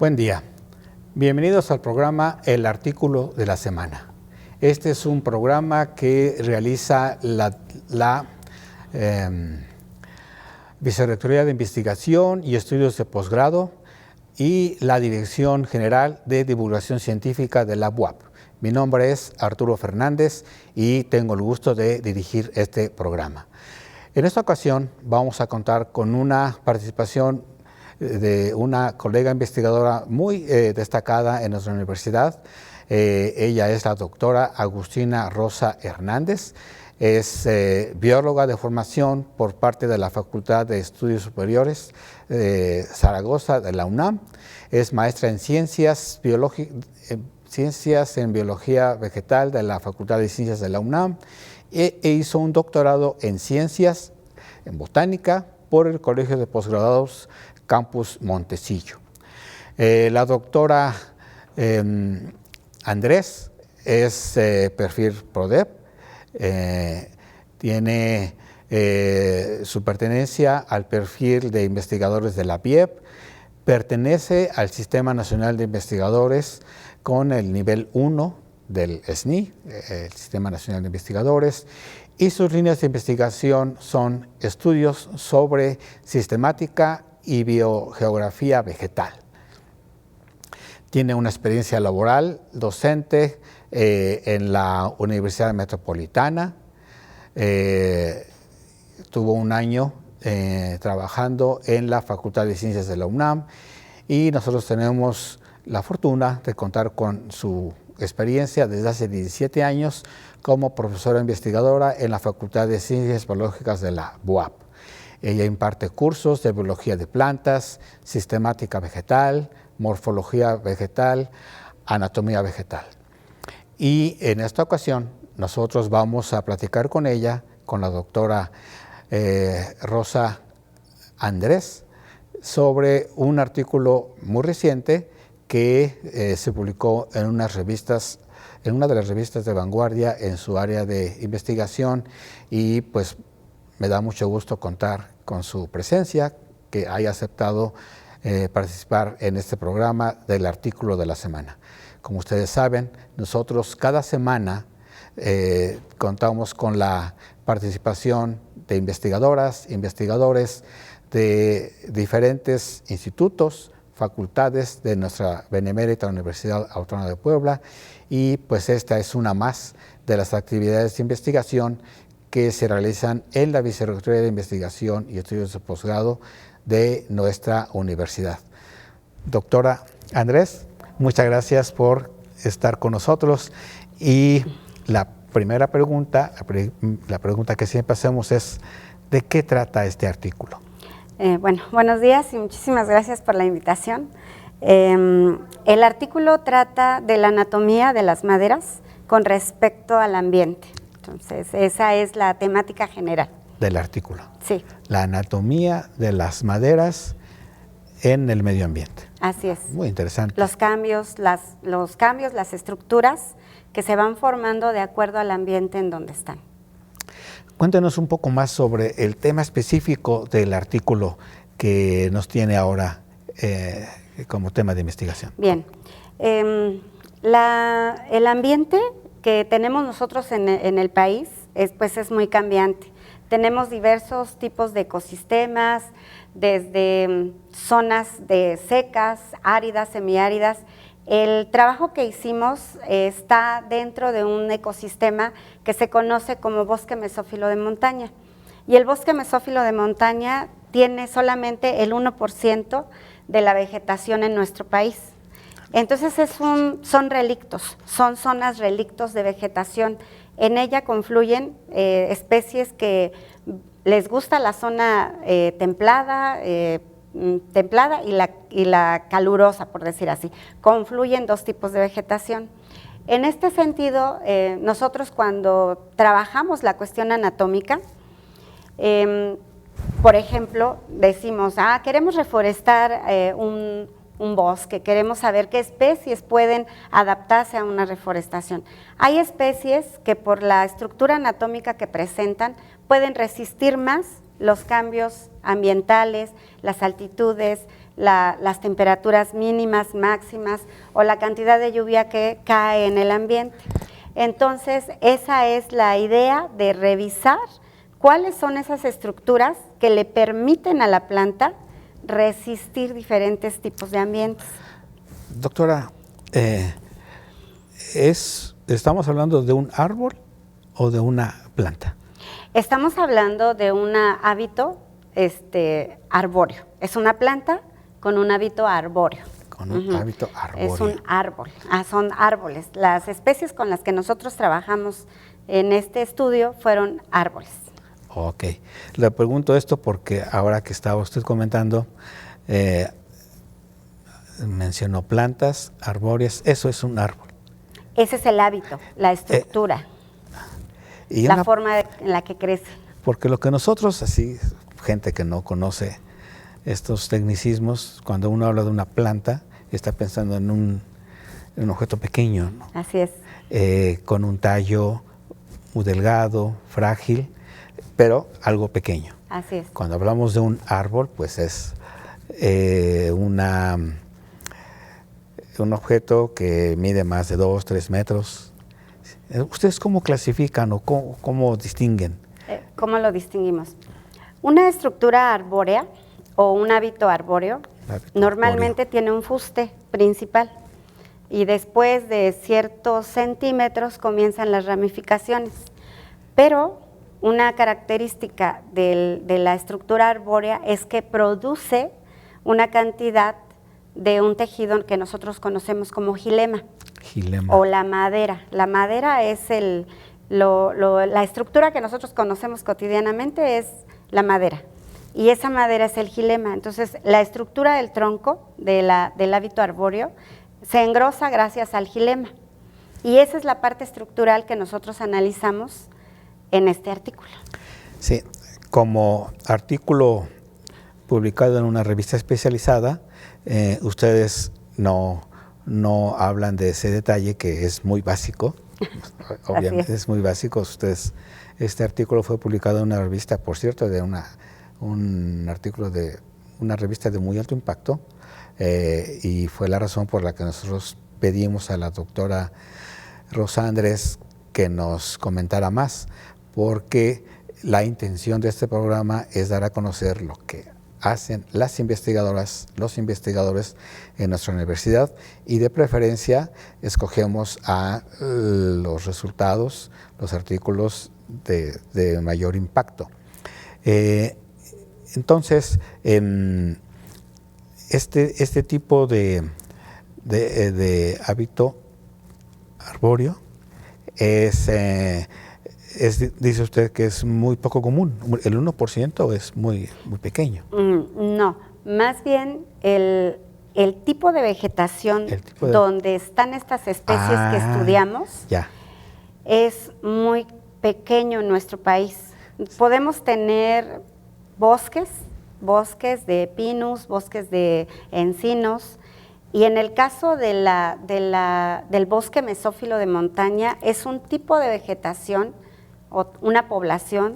Buen día. Bienvenidos al programa El Artículo de la Semana. Este es un programa que realiza la Vicerrectoría de Investigación y Estudios de Posgrado y la Dirección General de Divulgación Científica de la UAP. Mi nombre es Arturo Fernández y tengo el gusto de dirigir este programa. En esta ocasión vamos a contar con una participación de una colega investigadora muy destacada en nuestra universidad. Ella es la doctora Agustina Rosa Hernández. Es bióloga de formación por parte de la Facultad de Estudios Superiores de Zaragoza de la UNAM. Es maestra en ciencias en biología vegetal de la Facultad de Ciencias de la UNAM e hizo un doctorado en ciencias en botánica por el Colegio de Posgraduados Campus Montecillo. La doctora Andrés es perfil PRODEP, tiene su pertenencia al perfil de investigadores de la BIEP, pertenece al Sistema Nacional de Investigadores con el nivel 1 del SNI, el Sistema Nacional de Investigadores, y sus líneas de investigación son estudios sobre sistemática y biogeografía vegetal. Tiene una experiencia laboral docente en la Universidad Metropolitana. Tuvo un año trabajando en la Facultad de Ciencias de la UNAM y nosotros tenemos la fortuna de contar con su experiencia desde hace 17 años como profesora investigadora en la Facultad de Ciencias Biológicas de la UAP. Ella imparte cursos de biología de plantas, sistemática vegetal, morfología vegetal, anatomía vegetal. Y en esta ocasión nosotros vamos a platicar con ella, con la doctora Rosa Andrés, sobre un artículo muy reciente que se publicó en una de las revistas de vanguardia en su área de investigación y pues me da mucho gusto contar con su presencia, que haya aceptado participar en este programa del Artículo de la Semana. Como ustedes saben, nosotros cada semana contamos con la participación de investigadoras, investigadores de diferentes institutos, facultades de nuestra benemérita Universidad Autónoma de Puebla y pues esta es una más de las actividades de investigación que se realizan en la Vicerrectoría de Investigación y Estudios de Posgrado de nuestra universidad. Doctora Andrés, muchas gracias por estar con nosotros y la primera pregunta, la pregunta que siempre hacemos es ¿de qué trata este artículo? Bueno, buenos días y muchísimas gracias por la invitación. El artículo trata de la anatomía de las maderas con respecto al ambiente. Entonces, esa es la temática general. Del artículo. Sí. La anatomía de las maderas en el medio ambiente. Así es. Muy interesante. Los cambios, las estructuras que se van formando de acuerdo al ambiente en donde están. Cuéntenos un poco más sobre el tema específico del artículo que nos tiene ahora como tema de investigación. Bien. El ambiente que tenemos nosotros en el país es muy cambiante. Tenemos diversos tipos de ecosistemas, desde zonas de secas, áridas, semiáridas. El trabajo que hicimos está dentro de un ecosistema que se conoce como bosque mesófilo de montaña. Y el bosque mesófilo de montaña tiene solamente el 1% de la vegetación en nuestro país. Entonces son relictos, son zonas relictos de vegetación. En ella confluyen especies que les gusta la zona templada y la calurosa, por decir así. Confluyen dos tipos de vegetación. En este sentido, nosotros cuando trabajamos la cuestión anatómica, por ejemplo, decimos, queremos reforestar un bosque, queremos saber qué especies pueden adaptarse a una reforestación. Hay especies que por la estructura anatómica que presentan pueden resistir más los cambios ambientales, las altitudes, las temperaturas mínimas, máximas o la cantidad de lluvia que cae en el ambiente. Entonces, esa es la idea de revisar cuáles son esas estructuras que le permiten a la planta resistir diferentes tipos de ambientes. Doctora, ¿estamos hablando de un árbol o de una planta? Estamos hablando de un hábito arbóreo. Es una planta con un hábito arbóreo. Con un hábito arbóreo. Es un árbol, son árboles. Las especies con las que nosotros trabajamos en este estudio fueron árboles. Ok. Le pregunto esto porque ahora que estaba usted comentando, mencionó plantas arbóreas, eso es un árbol. Ese es el hábito, la estructura, la forma en la que crece. Porque lo que nosotros, así, gente que no conoce estos tecnicismos, cuando uno habla de una planta, está pensando en un objeto pequeño, ¿no? Así es. Con un tallo muy delgado, frágil, pero algo pequeño. Así es. Cuando hablamos de un árbol, pues es un objeto que mide más de 2, 3 metros. ¿Ustedes cómo clasifican o cómo distinguen? ¿Cómo lo distinguimos? Una estructura arbórea o un hábito arbóreo normalmente tiene un fuste principal y después de ciertos centímetros comienzan las ramificaciones. Pero una característica de la estructura arbórea es que produce una cantidad de un tejido que nosotros conocemos como xilema. Xilema. O la madera. La madera es la estructura que nosotros conocemos cotidianamente es la madera. Y esa madera es el xilema. Entonces, la estructura del tronco del hábito arbóreo se engrosa gracias al xilema. Y esa es la parte estructural que nosotros analizamos en este artículo. Sí, como artículo publicado en una revista especializada, ustedes no hablan de ese detalle que es muy básico. Obviamente es muy básico. Este artículo fue publicado en una revista, por cierto, de un artículo de una revista de muy alto impacto, y fue la razón por la que nosotros pedimos a la doctora Rosa Andrés que nos comentara más, porque la intención de este programa es dar a conocer lo que hacen las investigadoras, los investigadores en nuestra universidad, y de preferencia escogemos a los resultados, los artículos de mayor impacto. Entonces, este tipo de hábito arbóreo dice usted que es muy poco común. ¿El 1% es muy pequeño? No, más bien el tipo de vegetación donde están estas especies que estudiamos es muy pequeño en nuestro país. Podemos tener bosques de pinus, bosques de encinos, y en el caso del bosque mesófilo de montaña es un tipo de vegetación o una población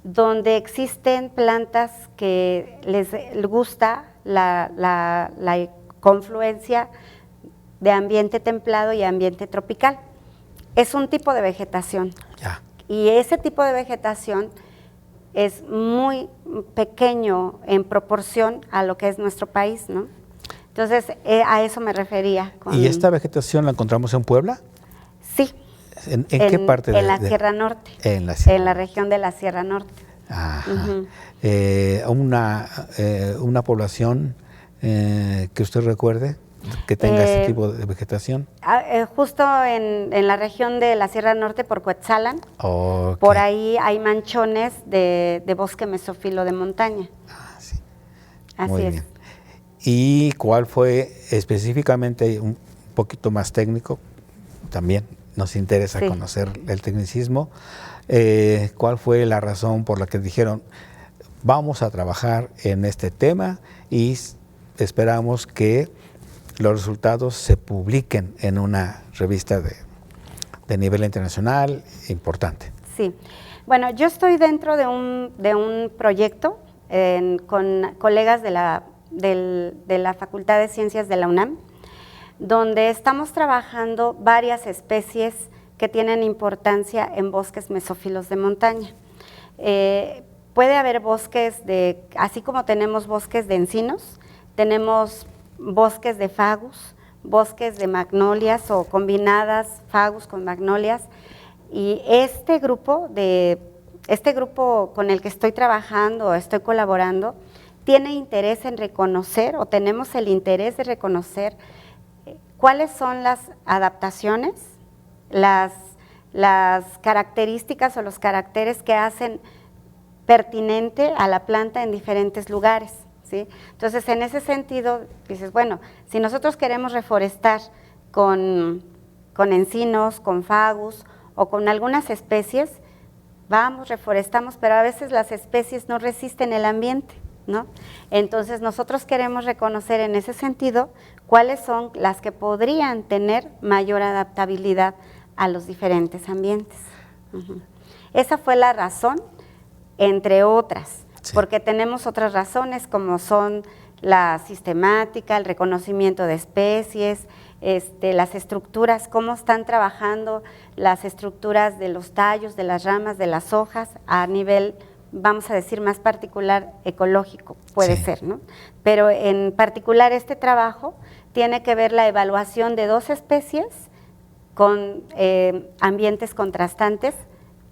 donde existen plantas que les gusta la confluencia de ambiente templado y ambiente tropical. Es un tipo de vegetación. Y ese tipo de vegetación es muy pequeño en proporción a lo que es nuestro país, ¿no? Entonces, a eso me refería. ¿Y esta vegetación la encontramos en Puebla? Sí. ¿En qué parte? En la Sierra Norte. En la región de la Sierra Norte. Ajá. Una población que usted recuerde que tenga ese tipo de vegetación. Justo en la región de la Sierra Norte, por Cuetzalan, por ahí hay manchones de bosque mesófilo de montaña. Sí. Así Muy es. Bien. ¿Y cuál fue específicamente, un poquito más técnico, también nos interesa conocer el tecnicismo, cuál fue la razón por la que dijeron, vamos a trabajar en este tema y esperamos que los resultados se publiquen en una revista de nivel internacional importante? Sí, bueno, yo estoy dentro de un proyecto con colegas de de la Facultad de Ciencias de la UNAM, donde estamos trabajando varias especies que tienen importancia en bosques mesófilos de montaña. Puede haber bosques así como tenemos bosques de encinos, tenemos bosques de fagus, bosques de magnolias o combinadas fagus con magnolias, y este grupo con el que estoy trabajando, estoy colaborando, tiene interés en reconocer, o tenemos el interés de reconocer cuáles son las adaptaciones, las características o los caracteres que hacen pertinente a la planta en diferentes lugares, ¿sí? Entonces, en ese sentido, dices, bueno, si nosotros queremos reforestar con encinos, con fagus o con algunas especies, vamos, reforestamos, pero a veces las especies no resisten el ambiente, ¿no? Entonces, nosotros queremos reconocer en ese sentido cuáles son las que podrían tener mayor adaptabilidad a los diferentes ambientes. Esa fue la razón, entre otras, sí, porque tenemos otras razones como son la sistemática, el reconocimiento de especies, las estructuras, cómo están trabajando las estructuras de los tallos, de las ramas, de las hojas, a nivel, vamos a decir, más particular, ecológico, puede ser, ¿no? Pero en particular este trabajo tiene que ver la evaluación de 2 especies con ambientes contrastantes,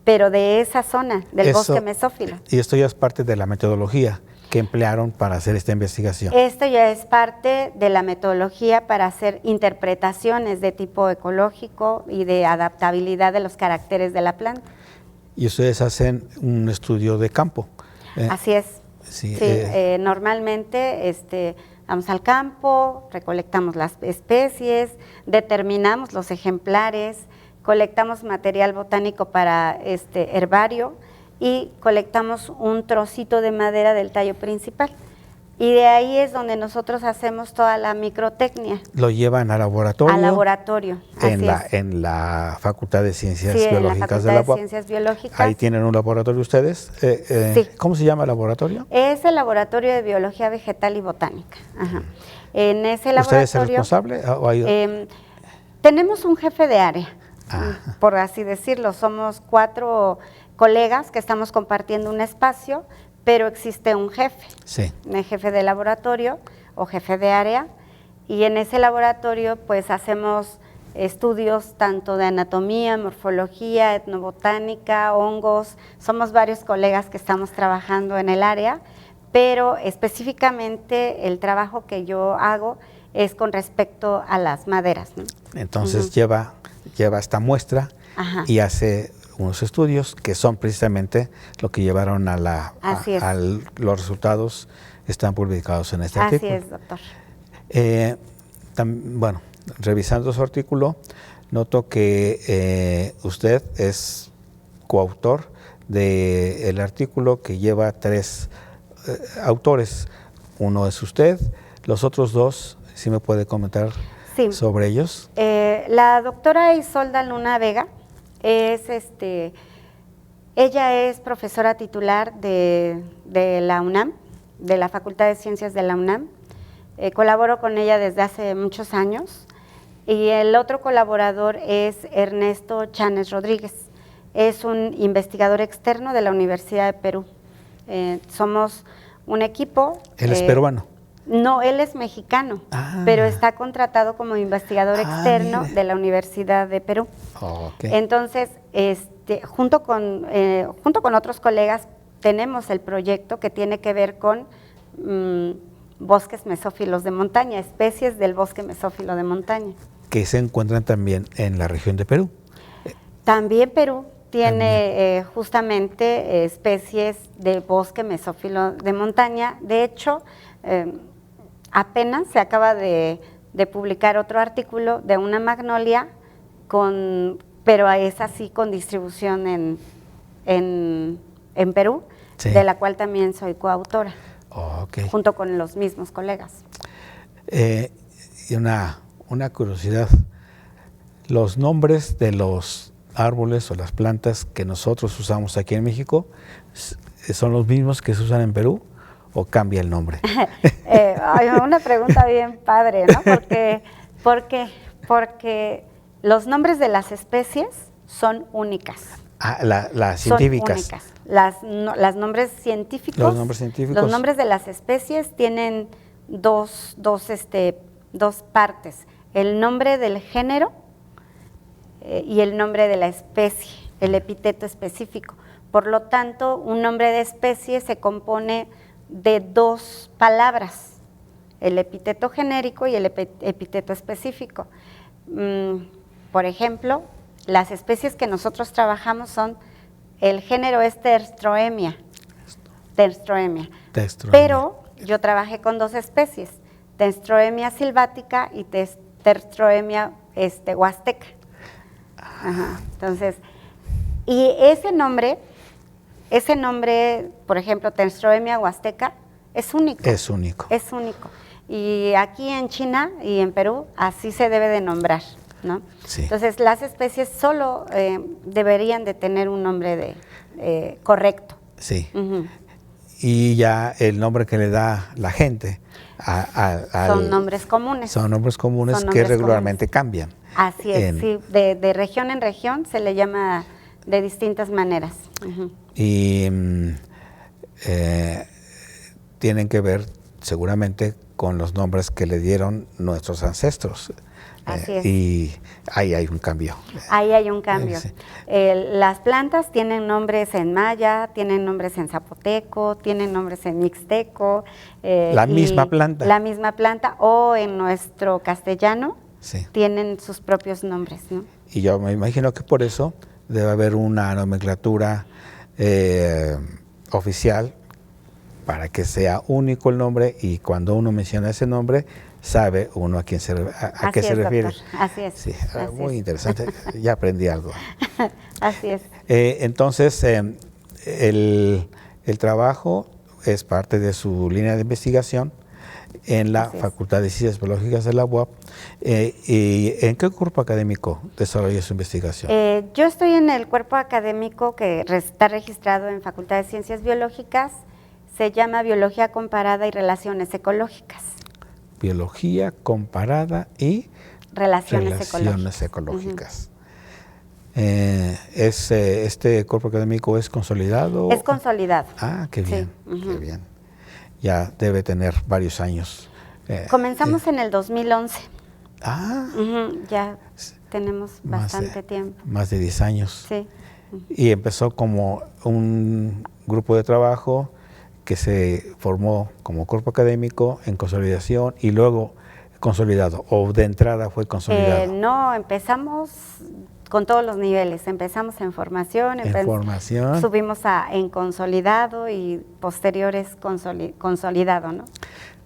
pero de esa zona, del bosque mesófilo. Y esto ya es parte de la metodología que emplearon para hacer esta investigación. Esto ya es parte de la metodología para hacer interpretaciones de tipo ecológico y de adaptabilidad de los caracteres de la planta. Y ustedes hacen un estudio de campo. Así es. Sí, normalmente vamos al campo, recolectamos las especies, determinamos los ejemplares, colectamos material botánico para herbario y colectamos un trocito de madera del tallo principal. Y de ahí es donde nosotros hacemos toda la microtecnia. ¿Lo llevan al laboratorio? Al laboratorio, en la Facultad de Ciencias Biológicas en la Facultad de Ciencias Biológicas. Ahí tienen un laboratorio ustedes. Sí. ¿Cómo se llama el laboratorio? Es el Laboratorio de Biología Vegetal y Botánica. En ese laboratorio. ¿Usted es el responsable? Tenemos un jefe de área, por así decirlo. Somos 4 colegas que estamos compartiendo un espacio, pero existe un jefe, un jefe de laboratorio o jefe de área, y en ese laboratorio pues hacemos estudios tanto de anatomía, morfología, etnobotánica, hongos. Somos varios colegas que estamos trabajando en el área, pero específicamente el trabajo que yo hago es con respecto a las maderas, ¿no? Entonces lleva esta muestra y hace unos estudios que son precisamente lo que llevaron a los resultados están publicados en este artículo. Así es, doctor. Bueno, revisando su artículo, noto que usted es coautor del artículo que lleva 3 autores. Uno es usted, los otros 2, ¿sí me puede comentar sobre ellos? La doctora Isolda Luna Vega ella es profesora titular de la UNAM, de la Facultad de Ciencias de la UNAM. Colaboro con ella desde hace muchos años. Y el otro colaborador es Ernesto Chanes Rodríguez. Es un investigador externo de la Universidad de Perú. Somos un equipo. ¿Él es peruano? No, él es mexicano, pero está contratado como investigador externo de la Universidad de Perú. Entonces, junto con otros colegas, tenemos el proyecto que tiene que ver con bosques mesófilos de montaña, especies del bosque mesófilo de montaña. Que se encuentran también en la región de Perú. También Perú tiene justamente especies de bosque mesófilo de montaña. De hecho, apenas se acaba de publicar otro artículo de una magnolia, pero es así con distribución en Perú, de la cual también soy coautora, junto con los mismos colegas. Y una curiosidad, los nombres de los árboles o las plantas que nosotros usamos aquí en México, ¿son los mismos que se usan en Perú o cambia el nombre? Una pregunta bien padre, ¿no? Porque los nombres de las especies son únicas. Las científicas. Son únicas. Los nombres científicos. Los nombres de las especies tienen dos partes. El nombre del género y el nombre de la especie, el epíteto específico. Por lo tanto, un nombre de especie se compone de dos palabras, el epíteto genérico y el epíteto específico. Por ejemplo, las especies que nosotros trabajamos son, el género es Terstroemia. Pero yo trabajé con dos especies, Terstroemia silvática y Terstroemia huasteca. Ajá. Entonces, y ese nombre, por ejemplo, Terstroemia huasteca, es único. Es único. Es único. Y aquí en China y en Perú, así se debe de nombrar, ¿no? Sí. Entonces, las especies solo deberían de tener un nombre correcto. Sí. Y ya el nombre que le da la gente son nombres comunes. Son nombres comunes que regularmente cambian. Así es, sí. De región en región se le llama de distintas maneras. Y tienen que ver seguramente con los nombres que le dieron nuestros ancestros. Así es. Y ahí hay un cambio. Ahí hay un cambio. Sí. Las plantas tienen nombres en maya, tienen nombres en zapoteco, tienen nombres en mixteco. La misma planta. La misma planta, o en nuestro castellano, sí, tienen sus propios nombres, ¿no? Y yo me imagino que por eso debe haber una nomenclatura oficial para que sea único el nombre, y cuando uno menciona ese nombre, sabe uno a qué se refiere. Doctor. Así es. Sí, así muy es. interesante, ya aprendí algo. Así es. Entonces, el trabajo es parte de su línea de investigación en la Facultad de Ciencias Biológicas de la UAP. ¿Y en qué cuerpo académico desarrolla su investigación? Yo estoy en el cuerpo académico que está registrado en Facultad de Ciencias Biológicas, se llama Biología Comparada y Relaciones Ecológicas. Biología comparada y relaciones ecológicas. ¿Este cuerpo académico es consolidado? Es consolidado. Ah, qué bien, sí. Qué bien. Ya debe tener varios años. Comenzamos en el 2011. Ah. Ya tenemos bastante tiempo. Más de 10 años. Sí. Y empezó como un grupo de trabajo que se formó como cuerpo académico en consolidación y luego consolidado, o de entrada fue consolidado. No, empezamos con todos los niveles, empezamos en formación, subimos en consolidado y posteriores consolidado, ¿no?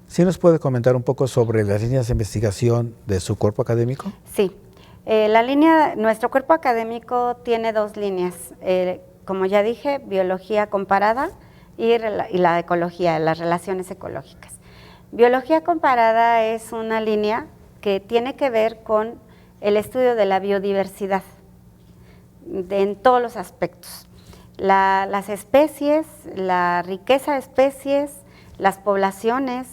¿Sí nos puede comentar un poco sobre las líneas de investigación de su cuerpo académico? Sí, nuestro cuerpo académico tiene dos líneas, como ya dije, biología comparada y la ecología, las relaciones ecológicas. Biología comparada es una línea que tiene que ver con el estudio de la biodiversidad en todos los aspectos. Las especies, la riqueza de especies, las poblaciones,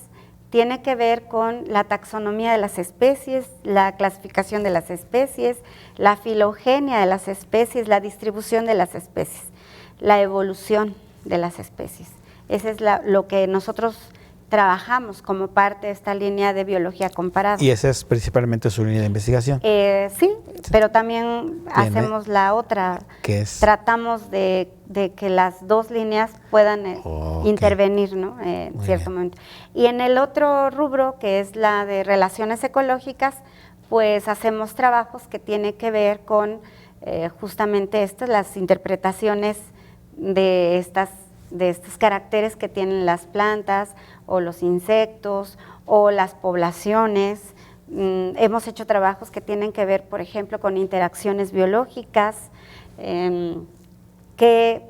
tiene que ver con la taxonomía de las especies, la clasificación de las especies, la filogenia de las especies, la distribución de las especies, la evolución de las especies. Eso es lo que nosotros trabajamos como parte de esta línea de biología comparada. ¿Y esa es principalmente su línea de investigación? Sí, pero también hacemos la otra. ¿Qué es? Tratamos de que las dos líneas puedan intervenir, ¿no? En cierto momento. Y en el otro rubro, que es la de relaciones ecológicas, pues hacemos trabajos que tienen que ver con justamente las interpretaciones de estos caracteres que tienen las plantas o los insectos o las poblaciones. Hemos hecho trabajos que tienen que ver, por ejemplo, con interacciones biológicas, qué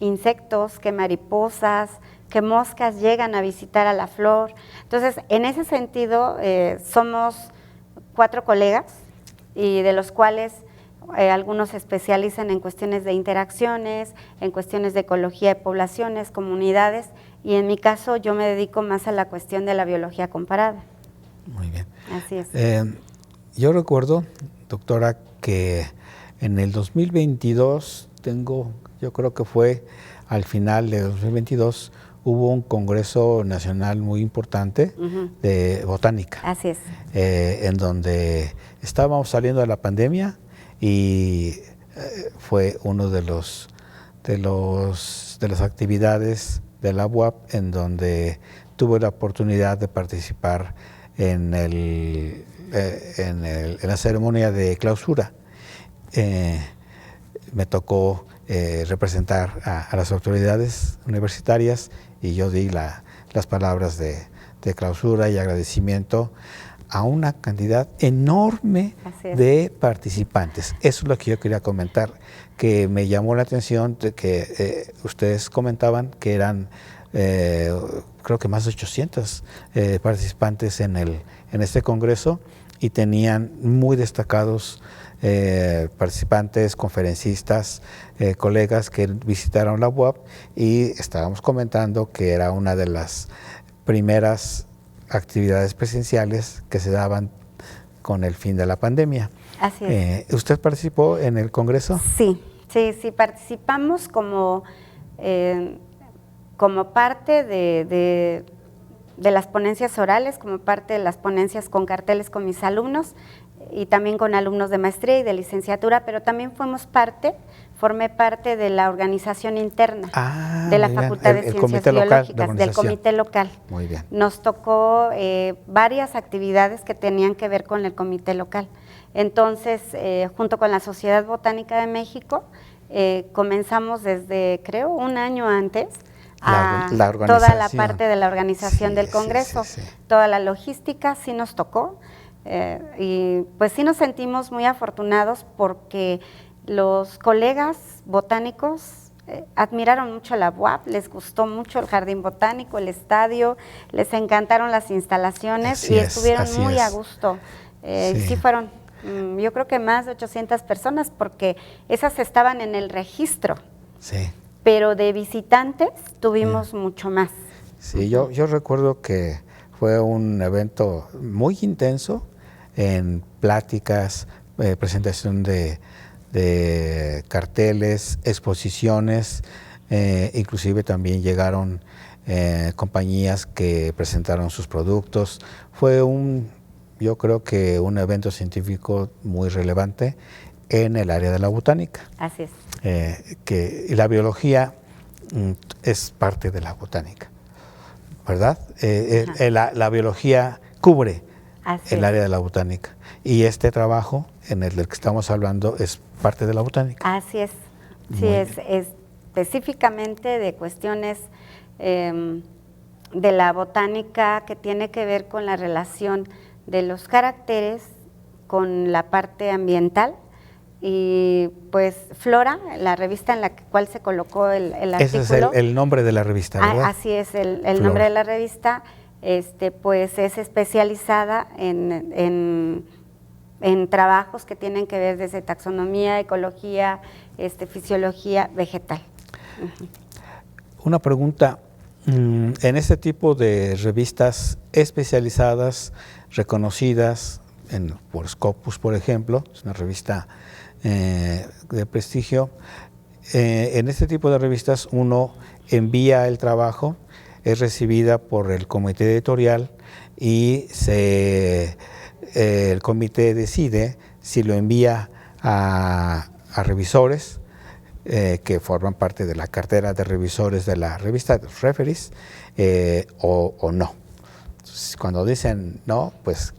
insectos, qué mariposas, qué moscas llegan a visitar a la flor. Entonces, en ese sentido, somos 4 colegas, y de los cuales algunos se especializan en cuestiones de interacciones, en cuestiones de ecología de poblaciones, comunidades, y en mi caso yo me dedico más a la cuestión de la biología comparada. Muy bien. Así es. Yo recuerdo, doctora, que en el 2022, yo creo que fue al final de 2022, hubo un congreso nacional muy importante de botánica. Así es. En donde estábamos saliendo de la pandemia y fue uno de las actividades de la UAP en donde tuve la oportunidad de participar en la ceremonia de clausura. Me tocó representar a las autoridades universitarias y yo di las palabras de clausura y agradecimiento a una cantidad enorme de participantes. Eso es lo que yo quería comentar, que me llamó la atención de que ustedes comentaban que eran creo que más de 800 participantes en este congreso y tenían muy destacados participantes, conferencistas, colegas que visitaron la UAP y estábamos comentando que era una de las primeras actividades presenciales que se daban con el fin de la pandemia. Así es. ¿Usted participó en el congreso? Sí, participamos como parte de las ponencias orales, como parte de las ponencias con carteles con mis alumnos y también con alumnos de maestría y de licenciatura, pero también formé parte de la organización interna de la Facultad de Ciencias Biológicas, del comité local. Muy bien. Nos tocó varias actividades que tenían que ver con el comité local. Entonces, junto con la Sociedad Botánica de México, comenzamos desde, creo, un año antes, toda la parte de la organización del Congreso, toda la logística sí nos tocó, y pues sí nos sentimos muy afortunados porque los colegas botánicos admiraron mucho la UAP, les gustó mucho el jardín botánico, el estadio, les encantaron las instalaciones y estuvieron muy a gusto. Sí fueron, yo creo que más de 800 personas porque esas estaban en el registro. Sí. Pero de visitantes tuvimos mucho más. Sí, yo recuerdo que fue un evento muy intenso en pláticas, presentación de carteles, exposiciones, inclusive también llegaron compañías que presentaron sus productos. Fue yo creo que un evento científico muy relevante en el área de la botánica. Así es. Que la biología es parte de la botánica, ¿verdad? La biología cubre el área de la botánica y este trabajo en el que estamos hablando es parte de la botánica. Así es. Sí, es específicamente de cuestiones de la botánica que tiene que ver con la relación de los caracteres con la parte ambiental. Y pues Flora, la revista en la cual se colocó el artículo. Ese es el nombre de la revista, ¿verdad? Así es, el nombre de la revista, pues es especializada en trabajos que tienen que ver desde taxonomía, ecología, fisiología vegetal. Una pregunta, en este tipo de revistas especializadas, reconocidas, por Scopus, por ejemplo, es una revista de prestigio. En este tipo de revistas uno envía el trabajo, es recibida por el comité editorial y el comité decide si lo envía a revisores que forman parte de la cartera de revisores de la revista, de los referees, o no. Entonces, cuando dicen no, pues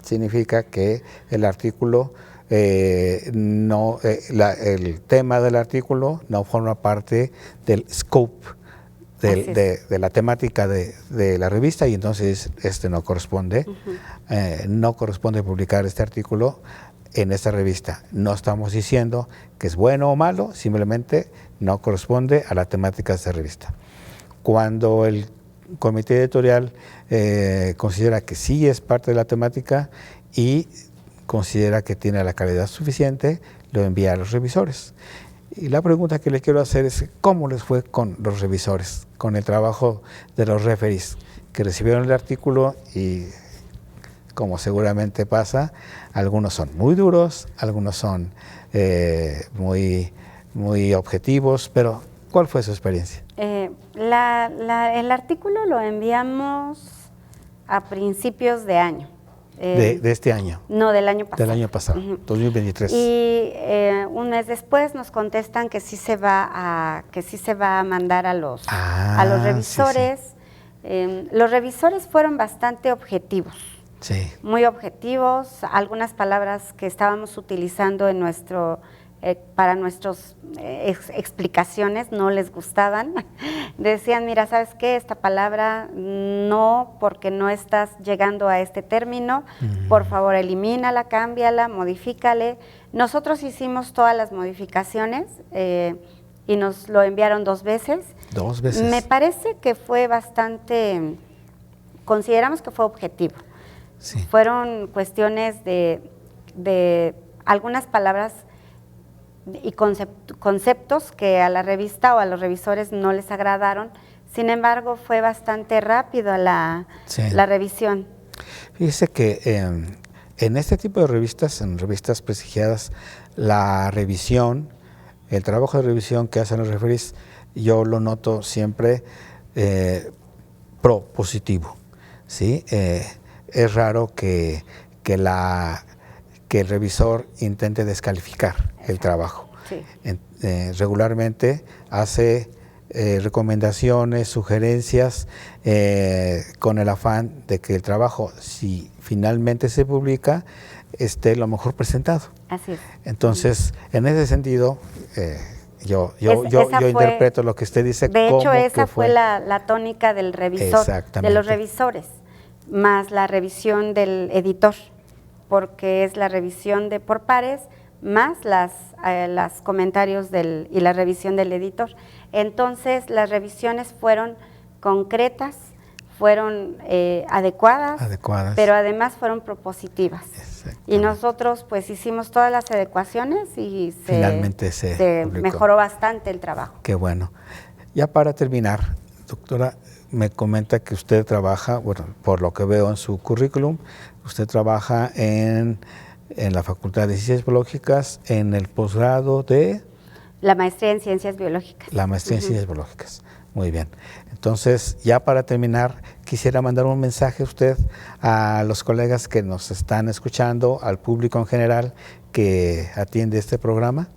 significa que el artículo el tema del artículo no forma parte del scope de la temática de la revista y entonces no corresponde, no corresponde publicar este artículo en esta revista. No estamos diciendo que es bueno o malo, simplemente no corresponde a la temática de esta revista. Cuando el comité editorial considera que sí es parte de la temática y considera que tiene la calidad suficiente, lo envía a los revisores. Y la pregunta que le quiero hacer es, ¿cómo les fue con los revisores, con el trabajo de los referees que recibieron el artículo? Y como seguramente pasa, algunos son muy duros, algunos son muy objetivos, pero ¿cuál fue su experiencia? El artículo lo enviamos a principios de año. De este año. No, del año pasado. Del año pasado, 2023. Y un mes después nos contestan que sí se va a mandar a los revisores. Sí, sí. Los revisores fueron bastante objetivos. Sí. Muy objetivos. Algunas palabras que estábamos utilizando en para nuestras explicaciones no les gustaban. Decían, mira, ¿sabes qué? Esta palabra no, porque no estás llegando a este término. Por favor, elimínala, cámbiala, modifícale. Nosotros hicimos todas las modificaciones y nos lo enviaron 2 veces. 2 veces. Me parece que fue consideramos que fue objetivo. Sí. Fueron cuestiones de algunas palabras y conceptos que a la revista o a los revisores no les agradaron. Sin embargo, fue bastante rápido la revisión. Fíjese que en este tipo de revistas, en revistas prestigiadas, la revisión, el trabajo de revisión que hacen los referees, yo lo noto siempre propositivo, ¿sí? Es raro que el revisor intente descalificar el trabajo. Sí. Regularmente hace recomendaciones, sugerencias, con el afán de que el trabajo, si finalmente se publica, esté lo mejor presentado. Así es. Entonces, en ese sentido, yo interpreto lo que usted dice. De hecho, esa fue la tónica del revisor, de los revisores, más la revisión del editor, porque es la revisión de por pares más las comentarios y la revisión del editor. Entonces, las revisiones fueron concretas, fueron adecuadas, pero además fueron propositivas. Y nosotros pues hicimos todas las adecuaciones y finalmente se mejoró bastante el trabajo. Qué bueno. Ya para terminar, doctora, me comenta que usted trabaja, bueno, por lo que veo en su currículum, usted trabaja en la Facultad de Ciencias Biológicas, en el posgrado de... La maestría en Ciencias Biológicas. La maestría en Ciencias Biológicas. Muy bien. Entonces, ya para terminar, quisiera mandar un mensaje a usted, a los colegas que nos están escuchando, al público en general que atiende este programa.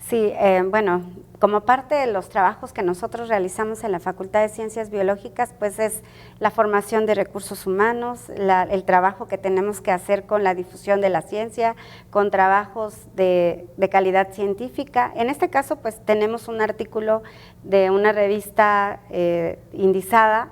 Sí, bueno, como parte de los trabajos que nosotros realizamos en la Facultad de Ciencias Biológicas, pues es la formación de recursos humanos, el trabajo que tenemos que hacer con la difusión de la ciencia, con trabajos de calidad científica. En este caso, pues tenemos un artículo de una revista indizada,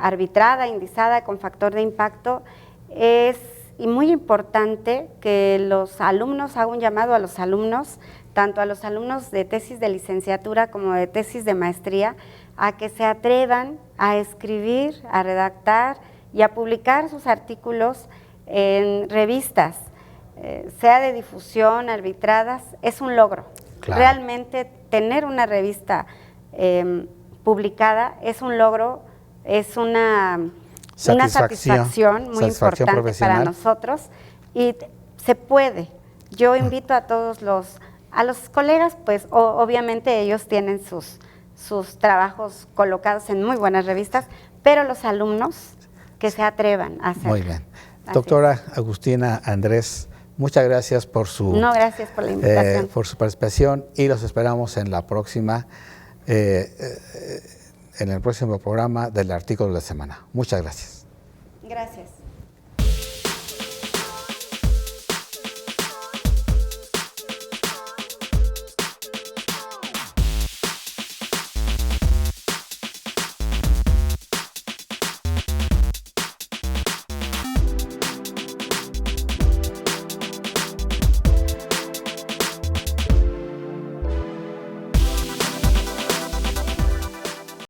arbitrada, indizada, con factor de impacto. Es muy importante que los alumnos, hago un llamado a los alumnos, tanto a los alumnos de tesis de licenciatura como de tesis de maestría, a que se atrevan a escribir, a redactar y a publicar sus artículos en revistas, sea de difusión, arbitradas, es un logro. Claro. Realmente tener una revista publicada es un logro, es una satisfacción muy importante para nosotros y se puede. Yo invito a todos los colegas, pues obviamente ellos tienen sus trabajos colocados en muy buenas revistas, pero los alumnos que se atrevan a hacerlo. Muy bien. Doctora Agustina Andrés, muchas gracias por gracias por la invitación. Por su participación y los esperamos en la próxima, en el próximo programa del artículo de la semana. Muchas gracias. Gracias.